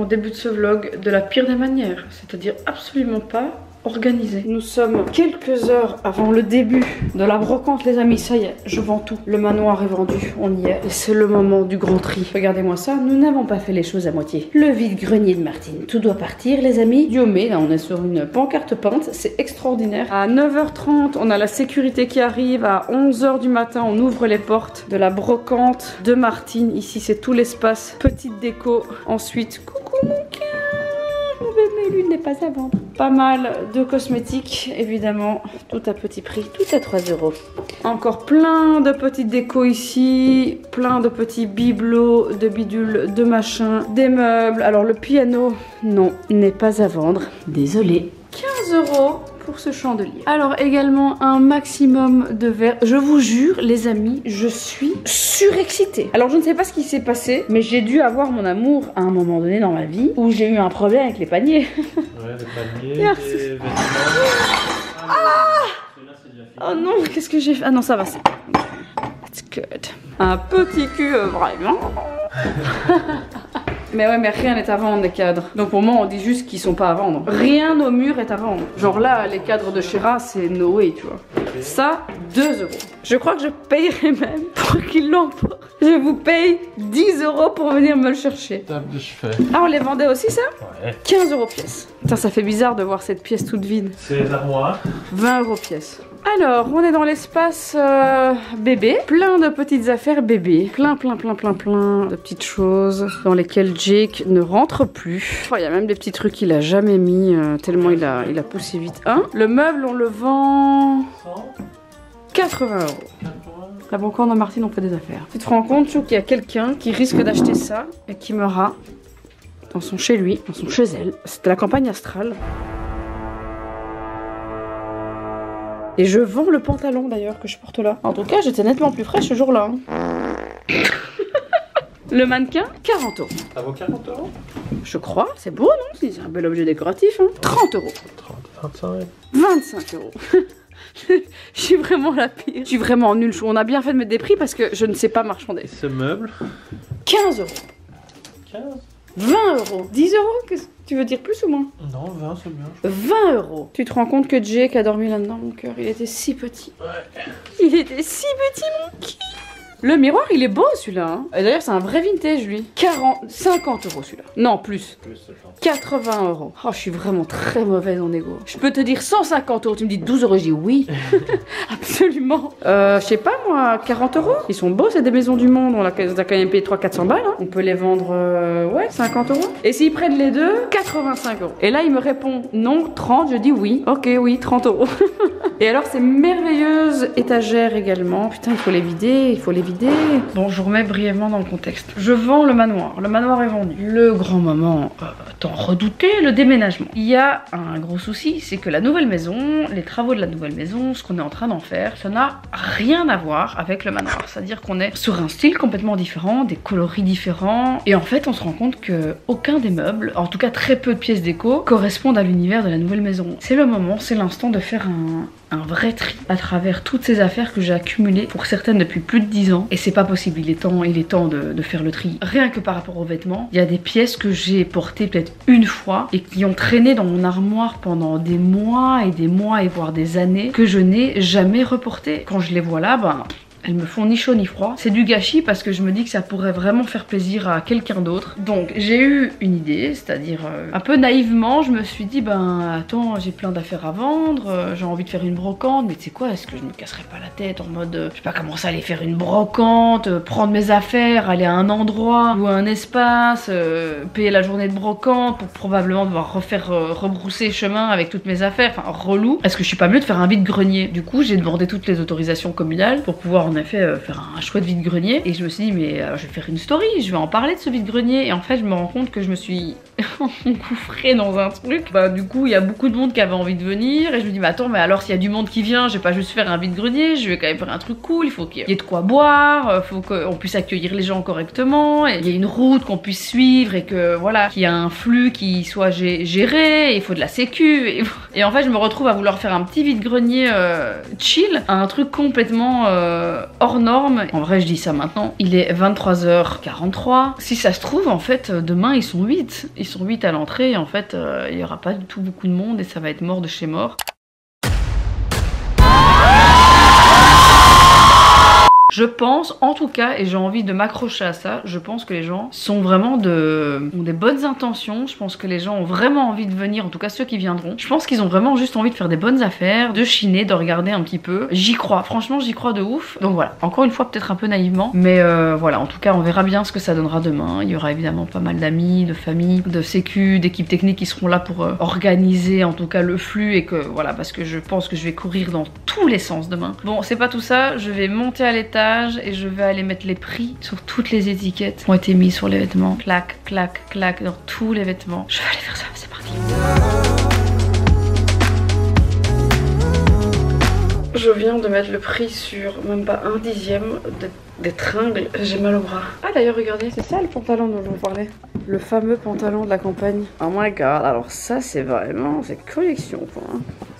début de ce vlog de la pire des manières, c'est-à-dire absolument pas organisé. Nous sommes quelques heures avant le début de la brocante les amis, ça y est, je vends tout. Le manoir est vendu, on y est. Et c'est le moment du grand tri. Regardez-moi ça, nous n'avons pas fait les choses à moitié. Le vide-grenier de Martine, tout doit partir les amis. Diomé, là on est sur une pancarte peinte, c'est extraordinaire. À 9h30, on a la sécurité qui arrive. À 11h du matin, on ouvre les portes de la brocante de Martine. Ici c'est tout l'espace, petite déco. Ensuite, coucou mon cœur. Mais lui n'est pas à vendre. Pas mal de cosmétiques, évidemment, tout à petit prix, tout à 3 €. Encore plein de petites décos ici, plein de petits bibelots, de bidules, de machins, des meubles. Alors le piano, non, n'est pas à vendre. Désolée. 15 € pour ce chandelier. Alors également un maximum de verres. Je vous jure les amis, je suis surexcitée. Alors je ne sais pas ce qui s'est passé, mais j'ai dû avoir mon amour à un moment donné dans ma vie où j'ai eu un problème avec les paniers. Ouais, les paniers, merci. les vêtements. Oh non, qu'est-ce que j'ai fait? Ah non, ça va, c'est... That's good. Un petit cul vraiment. Mais ouais, mais rien n'est à vendre les cadres. Donc pour moi, on dit juste qu'ils sont pas à vendre. Rien au mur est à vendre. Genre là, les cadres de Shira, c'est no way, tu vois. Ça, 2 €. Je crois que je payerai même pour qu'ils l'emportent. Je vous paye 10 € pour venir me le chercher. Table de chevet. Ah, on les vendait aussi ça? Ouais. 15 € pièce. Putain, ça fait bizarre de voir cette pièce toute vide. C'est les armoires. 20 € pièce. Alors, on est dans l'espace bébé. Plein de petites affaires bébé. Plein de petites choses dans lesquelles Jake ne rentre plus. Oh, il y a même des petits trucs qu'il a jamais mis, tellement il a poussé vite. Le meuble, on le vend 80 €. La brocante de Martine, on fait des affaires. Tu te rends compte, Chou, qu'il y a quelqu'un qui risque d'acheter ça et qui meura dans son chez lui, dans son chez elle. C'était la campagne astrale. Et je vends le pantalon d'ailleurs que je porte là. En tout cas, j'étais nettement plus fraîche ce jour-là. Le mannequin, 40 €. Ça vaut 40 €? Je crois, c'est beau non? C'est un bel objet décoratif. 30 €. 30, 25. 25 €. Je suis vraiment la pire. Je suis vraiment nulle. On a bien fait de mettre des prix parce que je ne sais pas marchander. Et ce meuble? 15 €. 15? 20 €. 10 €? Qu'est-ce que tu veux dire plus ou moins? Non, 20 c'est bien. 20 €. Tu te rends compte que Jake a dormi là-dedans, mon cœur? Il était si petit. Ouais. Il était si petit, mon cul. Le miroir, il est beau celui-là. Hein. Et d'ailleurs, c'est un vrai vintage lui. 50 € celui-là. Non, plus. 80 €. Oh, je suis vraiment très mauvaise en égo. Je peux te dire 150 €. Tu me dis 12 €. Je dis oui. Absolument. Je sais pas moi, 40 €. Ils sont beaux, c'est des maisons du monde. On a quand même payé 300-400 balles. Hein. On peut les vendre, ouais, 50 €. Et s'ils prennent les deux, 85 €. Et là, il me répond non, 30. Je dis oui. Ok, oui, 30 €. Et alors, ces merveilleuses étagères également. Putain, il faut les vider. Il faut les vider. Bon, je vous remets brièvement dans le contexte. Je vends le manoir. Le manoir est vendu. Le grand moment tant redouté, le déménagement. Il y a un gros souci, c'est que la nouvelle maison, les travaux de la nouvelle maison, ce qu'on est en train d'en faire, ça n'a rien à voir avec le manoir. C'est-à-dire qu'on est sur un style complètement différent, des coloris différents. Et en fait, on se rend compte que aucun des meubles, en tout cas très peu de pièces déco, correspondent à l'univers de la nouvelle maison. C'est le moment, c'est l'instant de faire un vrai tri à travers toutes ces affaires que j'ai accumulées, pour certaines depuis plus de 10 ans. Et c'est pas possible, il est temps de faire le tri. Rien que par rapport aux vêtements, il y a des pièces que j'ai portées peut-être une fois et qui ont traîné dans mon armoire pendant des mois et voire des années que je n'ai jamais reportées. Quand je les vois là, ben... elles me font ni chaud ni froid. C'est du gâchis parce que je me dis que ça pourrait vraiment faire plaisir à quelqu'un d'autre. Donc j'ai eu une idée, c'est-à-dire un peu naïvement, je me suis dit ben attends, j'ai plein d'affaires à vendre, j'ai envie de faire une brocante, mais tu sais quoi, est-ce que je me casserais pas la tête en mode je sais pas comment ça aller faire une brocante, prendre mes affaires, aller à un endroit ou à un espace, payer la journée de brocante pour probablement devoir rebrousser chemin avec toutes mes affaires, enfin relou. Est-ce que je suis pas mieux de faire un vide-grenier? Du coup j'ai demandé toutes les autorisations communales pour pouvoir en effet faire un chouette vide-grenier. Et je me suis dit mais je vais faire une story, je vais en parler de ce vide-grenier. Et en fait je me rends compte que je me suis engouffrée dans un truc. Bah du coup il y a beaucoup de monde qui avait envie de venir et je me dis mais attends mais alors s'il y a du monde qui vient, je vais pas juste faire un vide-grenier, je vais quand même faire un truc cool, il faut qu'il y ait de quoi boire, faut qu'on puisse accueillir les gens correctement, et il y a une route qu'on puisse suivre et que voilà, qu'il y a un flux qui soit géré, il faut de la sécu et en fait je me retrouve à vouloir faire un petit vide-grenier chill, un truc complètement hors norme. En vrai je dis ça maintenant, il est 23h43. Si ça se trouve en fait demain ils sont 8 à l'entrée et en fait il y aura pas du tout beaucoup de monde et ça va être mort de chez mort. Je pense, en tout cas, et j'ai envie de m'accrocher à ça, je pense que les gens sont vraiment ont des bonnes intentions. Je pense que les gens ont vraiment envie de venir, en tout cas ceux qui viendront. Je pense qu'ils ont vraiment juste envie de faire des bonnes affaires, de chiner, de regarder un petit peu. J'y crois, franchement j'y crois de ouf. Donc voilà, encore une fois peut-être un peu naïvement, mais voilà, en tout cas on verra bien ce que ça donnera demain. Il y aura évidemment pas mal d'amis, de familles, de sécu, d'équipes techniques qui seront là pour organiser en tout cas le flux et que voilà, parce que je pense que je vais courir dans tous les sens demain. Bon, c'est pas tout ça, je vais monter à l'étage et je vais aller mettre les prix sur toutes les étiquettes qui ont été mises sur les vêtements. Clac, clac, clac, dans tous les vêtements. Je vais aller faire ça, c'est parti. Je viens de mettre le prix sur même pas 1/10 des tringles. J'ai mal au bras. Ah d'ailleurs regardez, c'est ça le pantalon dont je vous parlais. Le fameux pantalon de la campagne. Oh my god, alors ça c'est vraiment, c'est collection quoi.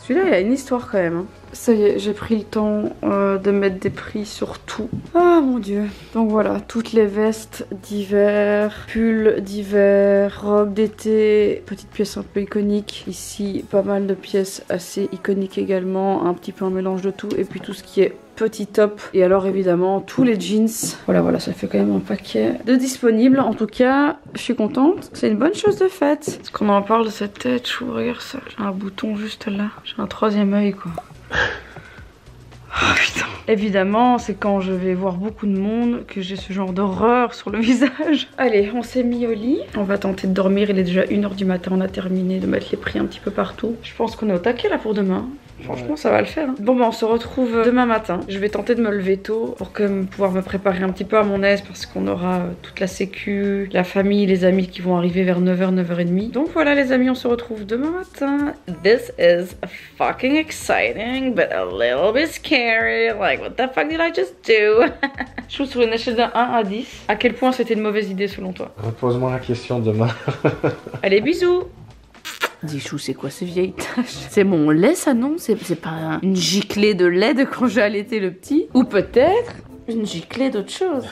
Celui-là il a une histoire quand même. Ça y est, j'ai pris le temps de mettre des prix sur tout. Ah mon dieu. Donc voilà, toutes les vestes d'hiver, pulls d'hiver, robes d'été, petites pièces un peu iconiques. Ici, pas mal de pièces assez iconiques également, un petit peu un mélange de tout. Et puis tout ce qui est petit top. Et alors évidemment, tous les jeans. Voilà, ça fait quand même un paquet de disponibles. En tout cas, je suis contente. C'est une bonne chose de faite. Est-ce qu'on en parle de cette tête? Je regarde ça. J'ai un bouton juste là. J'ai un troisième œil quoi. Oh putain. Évidemment, c'est quand je vais voir beaucoup de monde que j'ai ce genre d'horreur sur le visage. Allez, on s'est mis au lit. On va tenter de dormir. Il est déjà 1h du matin. On a terminé de mettre les prix un petit peu partout. Je pense qu'on est au taquet là pour demain. Franchement, ça va le faire. Bon, bah, on se retrouve demain matin. Je vais tenter de me lever tôt pour pouvoir me préparer un petit peu à mon aise parce qu'on aura toute la sécu, la famille, les amis qui vont arriver vers 9h, 9h30. Donc voilà les amis, on se retrouve demain matin. This is fucking exciting, but a little bit scary. Like, what the fuck did I just do? Je trouve sur une échelle de 1 à 10, à quel point c'était une mauvaise idée selon toi? Repose-moi la question demain. Allez, bisous! Dis-chou, c'est quoi ces vieilles taches? C'est mon lait ça non? C'est pas une giclée de lait de quand j'ai allaité le petit? Ou peut-être une giclée d'autre chose?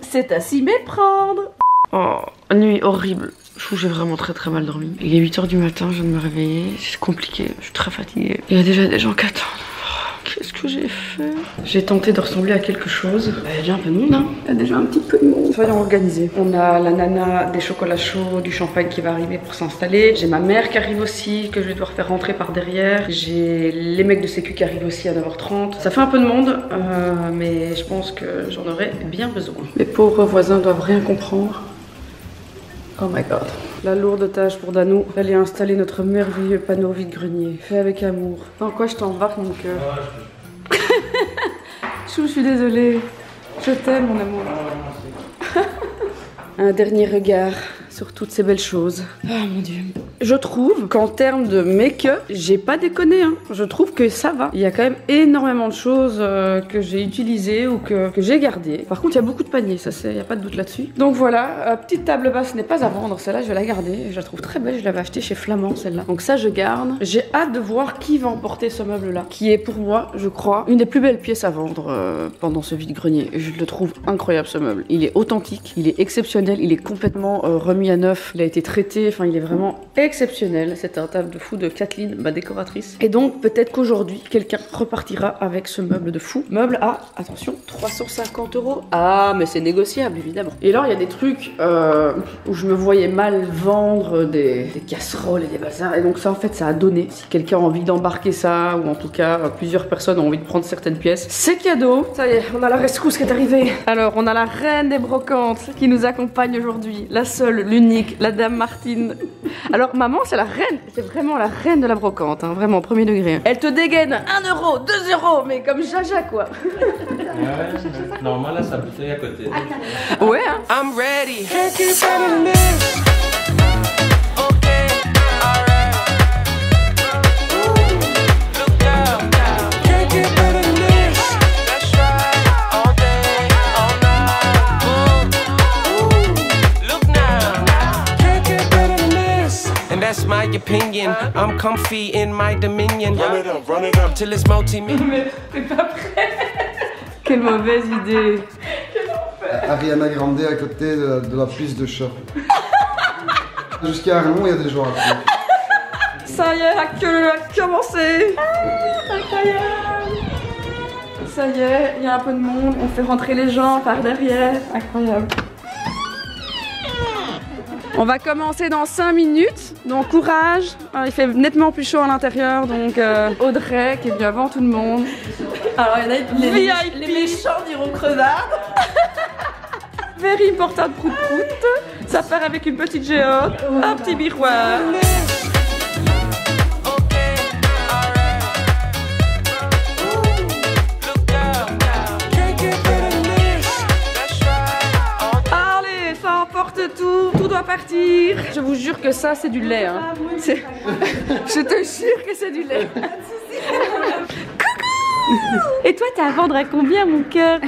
C'est à s'y méprendre! Oh, nuit horrible. J'ai vraiment très mal dormi. Il est 8h du matin, je viens de me réveiller. C'est compliqué, je suis très fatiguée. Il y a déjà des gens qui attendent. Qu'est-ce que j'ai fait? J'ai tenté de ressembler à quelque chose. Il y a déjà un peu de monde, hein. Il y a déjà un petit peu de monde. Soyons organisés. On a la nana des chocolats chauds, du champagne qui va arriver pour s'installer. J'ai ma mère qui arrive aussi, que je vais devoir faire rentrer par derrière. J'ai les mecs de sécu qui arrivent aussi à 9h30. Ça fait un peu de monde, mais je pense que j'en aurai bien besoin. Les pauvres voisins doivent rien comprendre. Oh my god. La lourde tâche pour Danou d'aller installer notre merveilleux panneau vide-grenier. Fait avec amour. Dans quoi je t'embarque mon cœur? Chou, je suis désolée. Je t'aime mon amour. Un dernier regard sur toutes ces belles choses. Oh mon dieu. Je trouve qu'en termes de make-up, j'ai pas déconné, hein. Je trouve que ça va. Il y a quand même énormément de choses que j'ai utilisées ou que j'ai gardées. Par contre, il y a beaucoup de paniers, ça, il n'y a pas de doute là-dessus. Donc voilà, petite table basse n'est pas à vendre. Celle-là, je vais la garder. Je la trouve très belle. Je l'avais achetée chez Flamand, celle-là. Donc ça, je garde. J'ai hâte de voir qui va emporter ce meuble-là, qui est pour moi, je crois, une des plus belles pièces à vendre pendant ce vide-grenier. Je le trouve incroyable, ce meuble. Il est authentique, il est exceptionnel, il est complètement remis à neuf. Il a été traité, enfin, il est vraiment exceptionnel. C'est un table de fou de Kathleen, ma décoratrice. Et donc, peut-être qu'aujourd'hui, quelqu'un repartira avec ce meuble de fou. Meuble à, attention, 350 €. Ah, mais c'est négociable, évidemment. Et alors, il y a des trucs où je me voyais mal vendre des casseroles et des bazars. Et donc ça, en fait, ça a donné. Si quelqu'un a envie d'embarquer ça, ou en tout cas, plusieurs personnes ont envie de prendre certaines pièces, c'est cadeau. Ça y est, on a la rescousse qui est arrivée. Alors, on a la reine des brocantes qui nous accompagne aujourd'hui. La seule, l'unique, la dame Martine. Alors, maman, c'est la reine. C'est vraiment la reine de la brocante, hein, vraiment, premier degré. Elle te dégaine 1 €, 2 €, mais comme Jaja, quoi. Ouais, normalement, là, ça bouteille à côté. Ouais, hein. I'm ready. that's my opinion. I'm comfy in my dominion. Run it up till it's multi-million. Mais t'es pas prêt. Quelle mauvaise idée. Ariana Grande à côté de la piste de chat. Jusqu'à Arlon, il y a des gens à pied. Ça y est, la queue a commencé. Incroyable. Ça y est, il y a un peu de monde. On fait rentrer les gens par derrière. Incroyable. On va commencer dans 5 minutes, donc courage. Il fait nettement plus chaud à l'intérieur, donc Audrey qui est bien avant tout le monde. Alors il y en a les méchants diront crevard. Very important prout-prout. Ça part avec une petite géante, un petit miroir. Allez, ça emporte tout, tout doit partir. Je vous jure que ça c'est du lait. Hein. Je te jure que c'est du lait. Et toi, t'es à vendre à combien, mon cœur?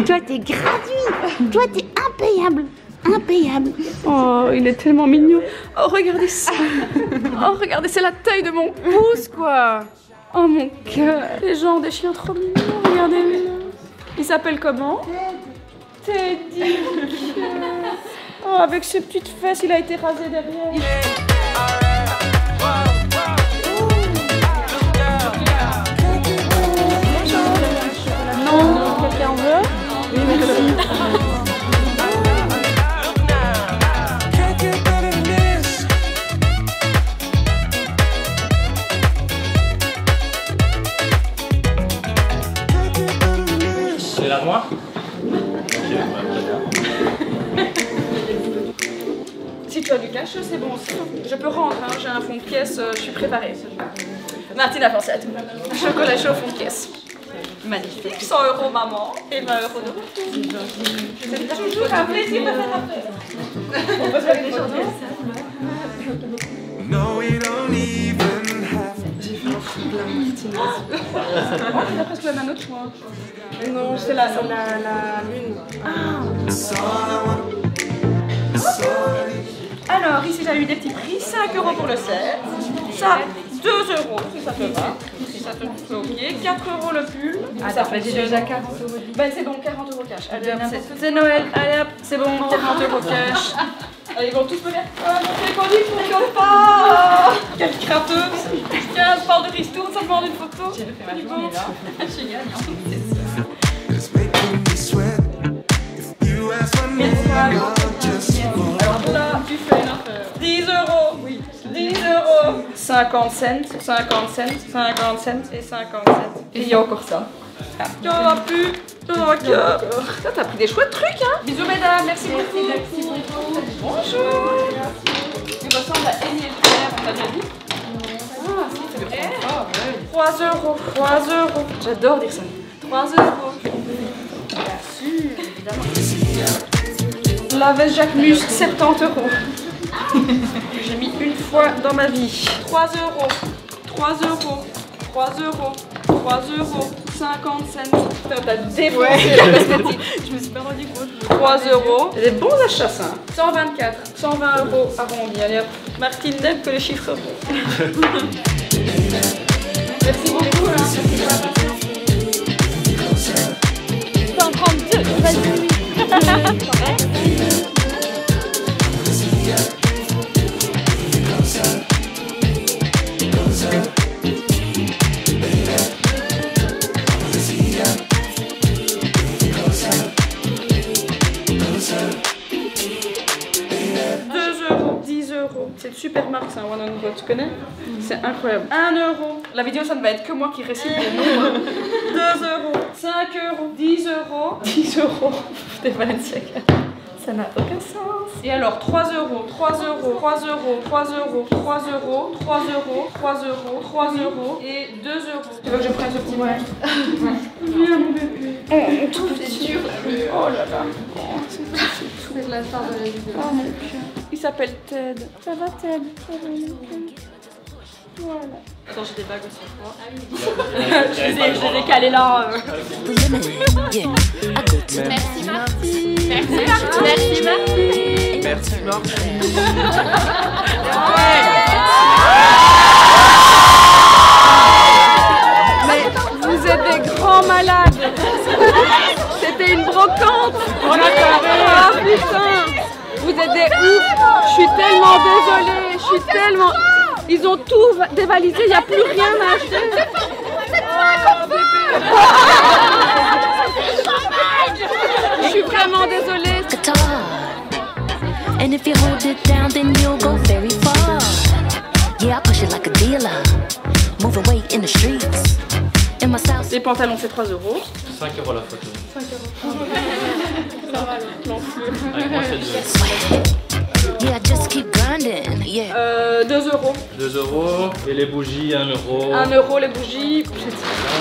Toi, t'es gratuit. Toi, t'es impayable. Impayable. Oh, il est tellement mignon. Oh, regardez ça. Oh, regardez, c'est la taille de mon pouce, quoi. Oh, mon cœur. Les gens ont des chiens trop mignons, regardez. Il s'appelle comment? Teddy. Oh, avec ses petites fesses, il a été rasé derrière. Quelqu'un en veut? Oui, merci. C'est l'armoire? Si tu as du cash, c'est bon aussi. Je peux rendre, hein. J'ai un fond de caisse, je suis préparée. Martine a pensé à tout. Chocolat chaud au fond de caisse. Magnifique. 100 € maman et 20 € de c'est toujours un plaisir de faire après. On peut faire des choses. No, we don't even have. J'ai fait un truc de la Martinaise. Oh, tu as presque la même autre, moi. Non, c'est la lune. Alors, ici, j'ai eu des petits prix. 5 € pour le set. Ça, 2 € si ça te va. Si ça te fait ok. 4 € le pull. Ah, ça fait déjà 40 €. Ben, c'est bon, 40 € cash. Allez, c'est Noël. Allez, hop, c'est bon, 40 € cash. Allez, ils vont tous me dire mon téléphone, il ne rigole pas. Quelle crappeuse. Tiens, je parle de ristourne, ça demande une photo. J'ai fait ma journée là. Je suis gagnante. It's making me sweat. If you ask my name, I'll just Alors là, tu fais une affaire. 10 €. Oui. 10 €. 50 cents, 50 cents, 50 cents et 50 cents. Et il y a encore ça. T'en as plus. T'en as cœur. Ça, t'as pris des chouettes trucs, hein. Bisous, mesdames. Merci beaucoup. Merci beaucoup. Bonjour. Tu ressembles à Annie et Claire, on t'a déjà dit? Ah, si, c'est le fort. 3 €. 3 €. J'adore dire ça. 3 €. Bien sûr, évidemment. La veste Jacquemus, 70 €. J'ai mis une fois dans ma vie. 3 €. 3 €. 3 €. 3 €. 50 cents. T'as défoncé la cosmétique. Je me suis pas rendu compte. 3 €. C'est des bons achats, ça. 124. 120 € arrondi. Allez hop. Martine n'aime que les chiffres ronds. Merci beaucoup. Merci pour la patience. 132, vas-y. 10 €. C'est une super marque, c'est un One on Go, tu connais? C'est incroyable. 1 €. La vidéo, ça ne va être que moi qui récite les mots. 2 €. 5 €. 10 €. 10 €. Des Balenciaga. Ça n'a aucun sens. Et alors, 3 €. 3 €. 3 €. 3 €. 3 €. 3 €. 3 €. 3 € et 2 €. Tu veux que je prenne ce petit moyen? Viens, mon bébé. Oh, tout c'est dur. Oh là là. Oh, c'est la star de la vidéo. Oh mon cœur. Il s'appelle Ted. Ça va Ted? Ça va mon cœur. Voilà. Attends, j'ai des bagues aussi. Je les ai calées là. Merci Marty. Merci Marty. Merci Marty. Merci, Marc. tellement désolée, je suis tellement... Ils ont tout dévalisé, il n'y a plus rien à acheter. Je suis vraiment désolée. And if you hold it down, then you'll go very far. Yeah, I push it like a dealer. Moving weight in the streets. In my south. Les pantalons, c'est 3 €. 5 € la photo. 5 €. Ça va, Avec moi, c'est 2. Yeah, I just keep grinding. Yeah. 2 €. 2 €. Et les bougies, 1 €. 1 € les bougies.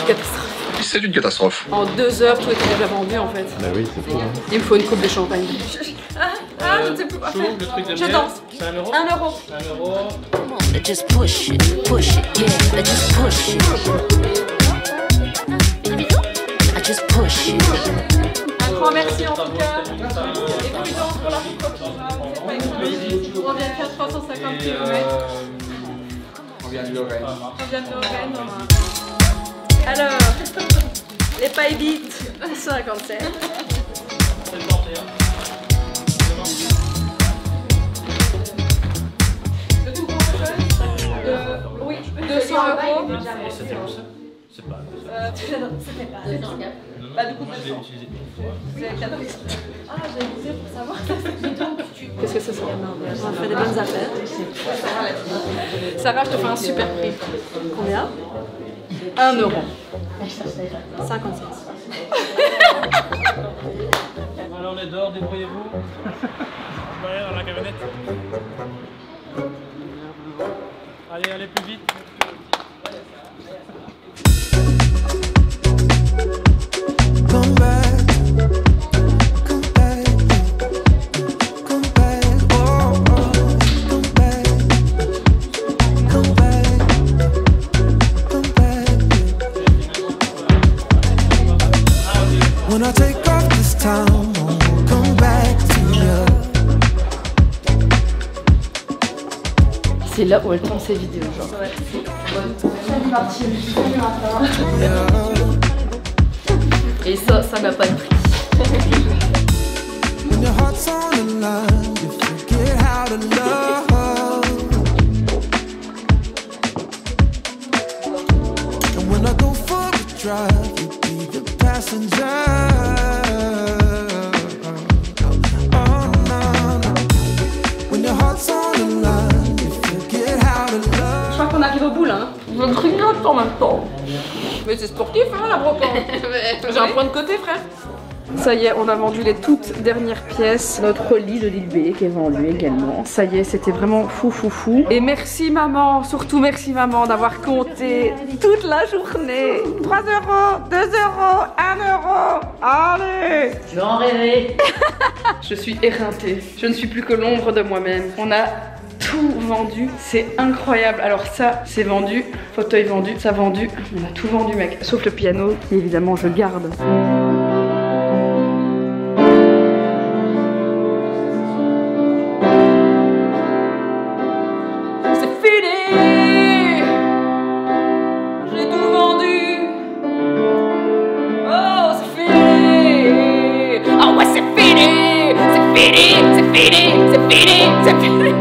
Catastrophe. C'est une catastrophe. En 2 heures, tout était déjà vendu en fait. Bah oui, c'est fou. Hein. Il me faut une coupe de champagne. Je ne sais plus quoi faire. Le truc de Je miel, danse. c'est 1 €. 1 €. 1 €. Come on, just push it, yeah, just push it. I just push it. Un grand merci en tout cas. Et prudence pour la photo. On vient de faire 350 km. On vient de Lorraine. On vient de Lorraine. Alors, les pailles bites, 57. Oui, 200 €. C'était pour ça? C'est pas. C'était pas. Bah du coup, Je l'ai utilisé une fois. vous avez cadeau. Ah, j'ai visé pour savoir. Qu'est-ce que c'est ça? On fait des bonnes affaires. Sarah, je te fais un super prix. Combien? 1 €. 56. Voilà, on est dehors, débrouillez-vous. Derrière dans la camionnette. Allez, allez plus vite. Come back, come back, come back, oh, oh, come back, come back, come back. When I take off this town, I'll come back to you. C'est là où elle tourne ses vidéos, genre. Et ça n'a pas de prix. When your heart's on the line, you forget how to love. And when I go for a drive, you be the passenger. Oh no, no. When your heart's on the line, you forget how to love. Je crois qu'on arrive au bout là. Hein. Je grignote en même temps. Mais c'est sportif hein la brocante. J'ai un point de côté frère. Ça y est, on a vendu les toutes dernières pièces. Notre lit de l'île B qui est vendu également. Ça y est, c'était vraiment fou. Et merci maman, surtout merci maman d'avoir compté toute la journée. 3 €, 2 €, 1 €. Allez. Tu vas en rêver. Je suis éreintée. Je ne suis plus que l'ombre de moi-même. On a tout vendu, c'est incroyable. Alors ça, c'est vendu, fauteuil vendu, ça vendu. On a tout vendu mec, sauf le piano qui évidemment je garde. C'est fini. J'ai tout vendu. Oh, c'est fini. Ah ouais, c'est fini. C'est fini, c'est fini, c'est fini, c'est fini.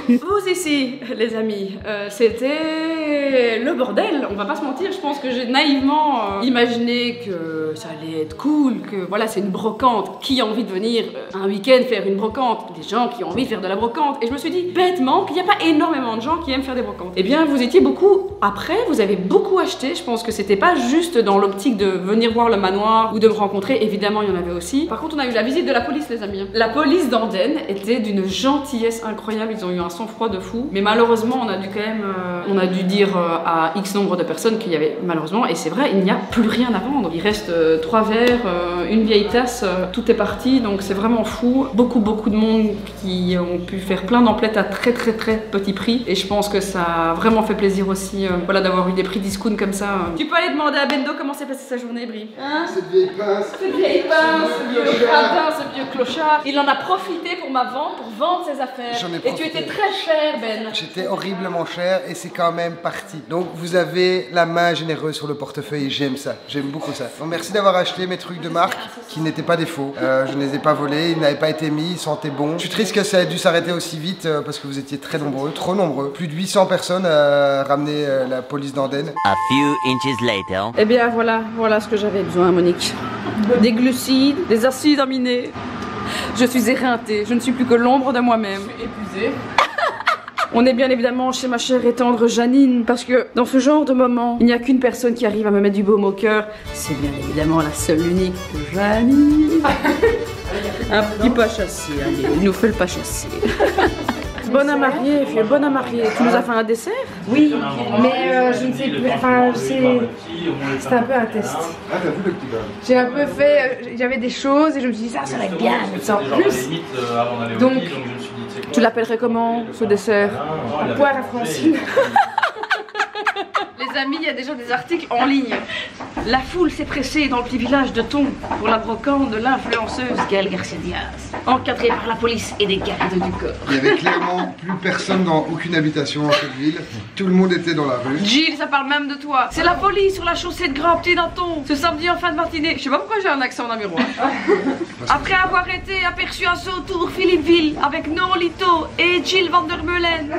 Vous ici, les amis, c'était le bordel, on va pas se mentir, je pense que j'ai naïvement imaginé que ça allait être cool, que voilà c'est une brocante, qui a envie de venir un week-end faire une brocante? Des gens qui ont envie de faire de la brocante, et je me suis dit bêtement qu'il n'y a pas énormément de gens qui aiment faire des brocantes. Eh bien vous étiez beaucoup après, vous avez beaucoup acheté, je pense que c'était pas juste dans l'optique de venir voir le manoir ou de me rencontrer, évidemment il y en avait aussi. Par contre on a eu la visite de la police les amis. La police d'Andenne était d'une gentillesse incroyable, ils ont eu un sang-froid de fou, mais malheureusement on a dû quand même on a dû dire à X nombre de personnes qu'il y avait malheureusement, et c'est vrai, il n'y a plus rien à vendre. Il reste 3 verres, une vieille tasse, tout est parti, donc c'est vraiment fou. Beaucoup de monde qui ont pu faire plein d'emplettes à très petit prix, et je pense que ça a vraiment fait plaisir aussi voilà, d'avoir eu des prix discount comme ça. Tu peux aller demander à Bendo comment s'est passée sa journée, Brie. Hein? Cette vieille pince. Cette vieille pince, ce vieux radin, ce vieux clochard. Il en a profité pour ma vente, pour vendre ses affaires. J'en ai Et tu profité. étais été très cher, Ben. J'étais horriblement cher et c'est quand même parti. Donc vous avez la main généreuse sur le portefeuille et j'aime ça, j'aime beaucoup ça. Donc merci d'avoir acheté mes trucs de marque qui n'étaient pas des faux. Je ne les ai pas volés, ils n'avaient pas été mis, ils sentaient bon. Je suis triste que ça ait dû s'arrêter aussi vite parce que vous étiez très nombreux, trop nombreux. Plus de 800 personnes à ramener la police d'Andenne. A few inches later. Eh bien voilà ce que j'avais besoin, Monique. Des glucides, des acides aminés. Je suis éreintée, je ne suis plus que l'ombre de moi-même. Je suis épuisée. On est bien évidemment chez ma chère et tendre Janine, parce que dans ce genre de moment, il n'y a qu'une personne qui arrive à me mettre du baume au cœur. C'est bien évidemment la seule unique Janine. Un petit pas chassé, allez, il nous fait le pas chassé. Bonne à marier, fille, bonne à marier. Tu nous as fait un dessert? Oui, mais je ne sais plus, enfin, c'était un peu un test. Ah, t'as vu le petit gars? J'ai un peu fait, j'avais des choses et je me suis dit, ça serait bien, mais sans plus. Donc, tu l'appellerais comment, ce dessert? poire à Francine. Les amis, il y a déjà des articles en ligne. La foule s'est pressée dans le petit village de Thon pour la brocante de l'influenceuse Gaëlle Garcia Diaz, encadrée par la police et des gardes du corps. Il y avait clairement plus personne dans aucune habitation dans cette ville. Tout le monde était dans la rue. Gilles, ça parle même de toi. C'est la police sur la chaussée de Grand-Petit dans Thon, ce samedi en fin de matinée. Je sais pas pourquoi j'ai un accent namurois. Après avoir été aperçu à son tour Philippeville avec Non Lito et Gilles Van der Meulen,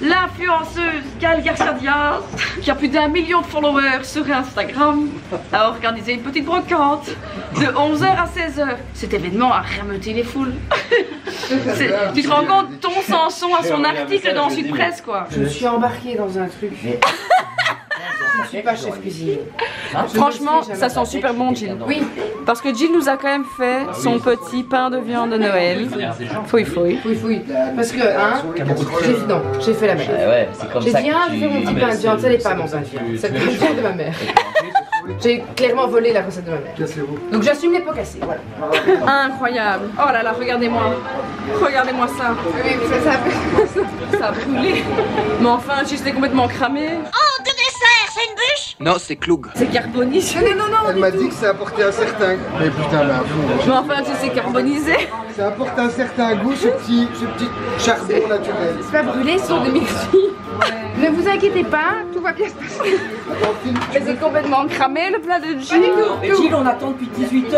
l'influenceuse Gaëlle Garcia Diaz, qui a plus d'1 million de followers sur Instagram, a organisé une petite brocante de 11h à 16h. Cet événement a rameuté les foules. Tu te rends compte, Thon Sanson a son article dans Sud Presse, quoi. Je me suis embarquée dans un truc. Je ne suis pas chef cuisinier. Franchement, ça sent super bon, Gilles. Oui. Parce que Gilles nous a quand même fait son petit pain de viande de Noël. Fouille. Oui. Parce que, j'ai fait la même. Ouais, c'est comme J'ai ça dit, je vais faire mon petit pain de viande, ça n'est pas mon pain de viande. C'est le pain de viande de ma mère. J'ai clairement volé la recette de ma mère. Donc j'assume les pots cassés, voilà. Incroyable. Oh là là, regardez-moi. Regardez-moi ça. Oui, mais Ça a brûlé. Mais enfin, Gilles, c'est complètement cramé. Oh, de dessert, c'est une bûche? Non, c'est Cloug. C'est carbonisé. Non, Elle m'a dit que ça apportait un certain... Mais putain, mais Mais enfin, Gilles, c'est carbonisé. ça apporte un certain goût, ce petit charbon naturel. c'est pas brûlé, ce sont des myrtilles. Ne vous inquiétez pas, tout va bien se passer. Mais c'est complètement cramé, le plat de Gilles. Mais Gilles, on attend depuis 18h.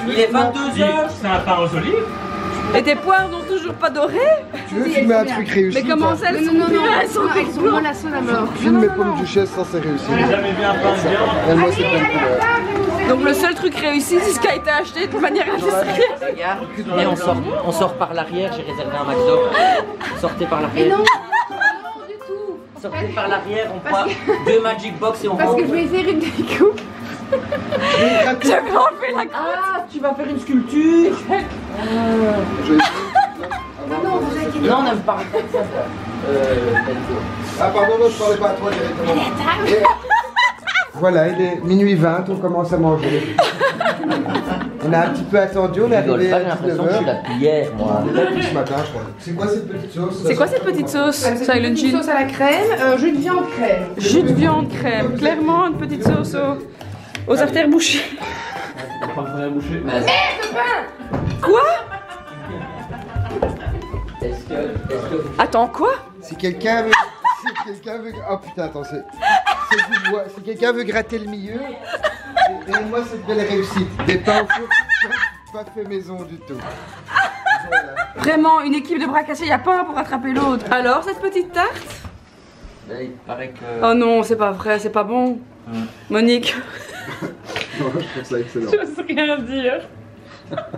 Il est 22h. C'est un pain aux olives. Et tes poires n'ont toujours pas doré? Tu veux filmer un truc réussi? Mais comment ça, elles sont Non, elles sont elles sont mollassons à mort. Filme mes pommes duchesse sans c'est réussi. J'ai jamais vu un pain de viande. Regarde-moi cette belle couleur. Donc le seul truc réussi, c'est ce qui a été acheté de manière industrielle. Regarde, et on sort par l'arrière, j'ai réservé un McDo. Sortez par l'arrière. Non, du tout. Sortez par l'arrière, on prend 2 Magic Box et on Parce rentre. que je vais faire une découpe. Tu vas enlever la croûte. Ah, tu vas faire une sculpture. Non, vous inquiétez Non, on n'aime pas. Ah pardon, non, je parlais pas à toi directement. Et voilà, il est minuit 20, on commence à manger. On a un petit peu attendu, on est arrivé J'ai à l'impression que je suis 19h. là depuis hier, moi. On est là depuis ce matin, je crois. C'est quoi cette petite sauce? C'est quoi cette petite sauce? C'est Ça, une le petite Gilles. sauce à la crème, jus de viande crème. Jus de viande crème. Clairement, une petite sauce aux artères bouchées. Pas de rien boucher. Quoi? Est-ce que Attends, quoi? Si quelqu'un veut... Oh putain, attends, c'est du bois. Si quelqu'un veut gratter le milieu, et moi cette belle réussite. Des pains au four, pas fait maison du tout. Voilà. Vraiment, une équipe de bras cassés, il n'y a pas un pour attraper l'autre. Alors, cette petite tarte? là, il paraît que. Oh non, c'est pas vrai, c'est pas bon. Monique. Non, je trouve ça excellent. J'ose rien dire.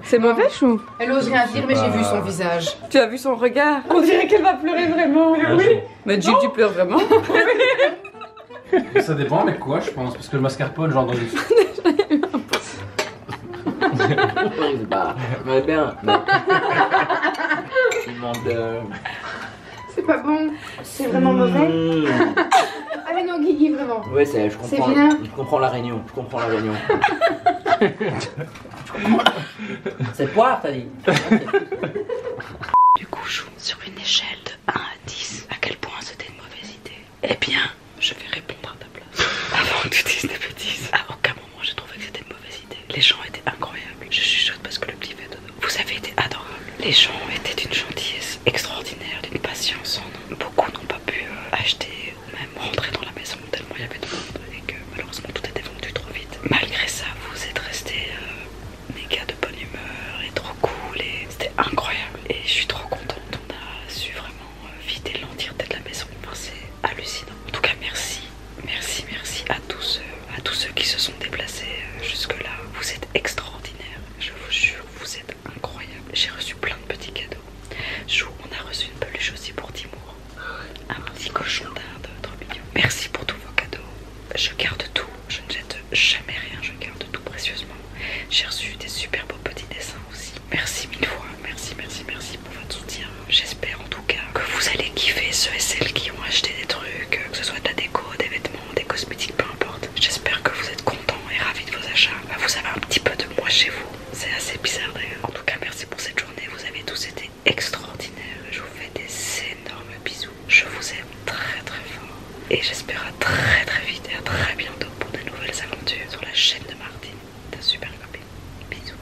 C'est mauvais, Chou? Elle ose rien dire, mais j'ai vu son visage. Tu as vu son regard? On dirait qu'elle va pleurer vraiment. Oui. Mais Gilles, tu pleures vraiment? Ça dépend, mais quoi, je pense? Parce que le mascarpone, genre dans les. Bah, mais bien. Il demande. C'est pas bon. C'est vraiment mauvais. Ah mais non, Guigui, vraiment. Ouais, je comprends. C'est bien. Je comprends la réunion. Je comprends la réunion. C'est poire, t'as dit. Du coup, Chou, sur une échelle de 1 à 10, à quel point c'était une mauvaise idée? Eh bien, je vais répondre à ta place. Avant que tu dises des bêtises, à aucun moment j'ai trouvé que c'était une mauvaise idée. Les gens étaient incroyables. Je chuchote parce que le petit fait dodo. Vous avez été adorables. Les gens étaient d'une gentillesse extraordinaire, Et j'espère à très vite et à très bientôt pour de nouvelles aventures sur la chaîne de Martine, ta super copine. Bisous.